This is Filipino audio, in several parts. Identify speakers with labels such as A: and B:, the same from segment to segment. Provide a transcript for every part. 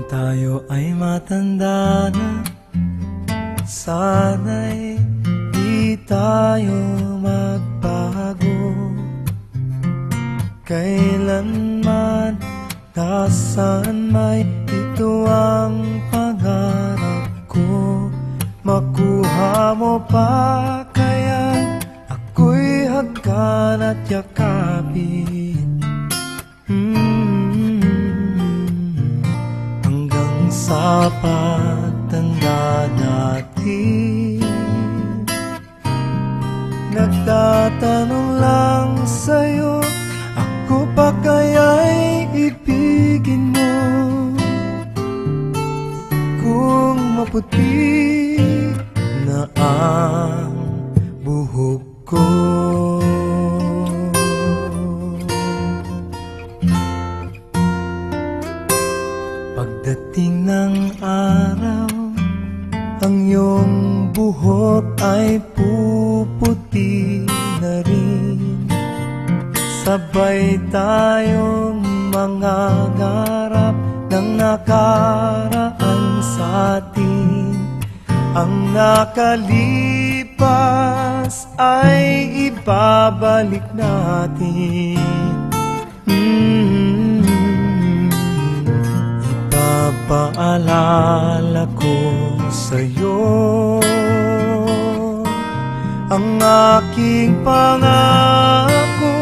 A: tayo ay matanda na, sana'y di tayo magbago. Kailanman, nasaan may ito ang pangarap ko. Makuha mo pa kaya ako'y hagkan at yakapin, hanggang sa pagtanda natin. Nagtatanong lang sa'yo, ako pa kaya'y ibigin mo? Kung maputi na ang buhok ko, pagdating ng araw, ang iyong buhok ay puputi na rin. Sabay tayong mangangarap ng nakaraan sa atin. Ang nakalipas ay ibabalik natin. Ipapaalala ko sa'yo ang aking pangako,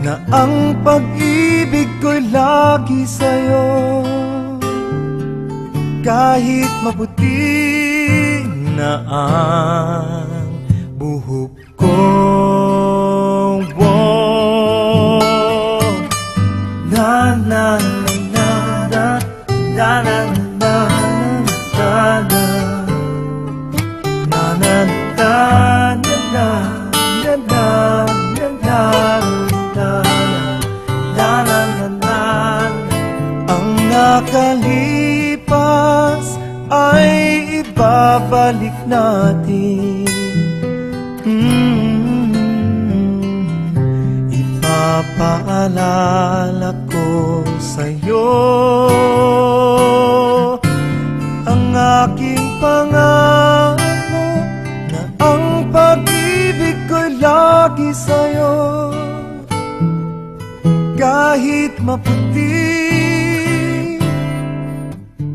A: na ang pag-ibig ko'y lagi sa'yo. Kahit maputi na ang buhok ko, na na na na na na na na na na na nakalipas ay ibabalik natin. Ipapaalala ko sa'yo ang aking pangako, na ang pag-ibig ko'y lagi sa'yo. Kahit maputi,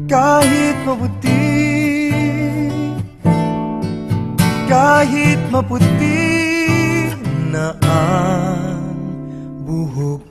A: kahit maputi, kahit maputi na ang buhok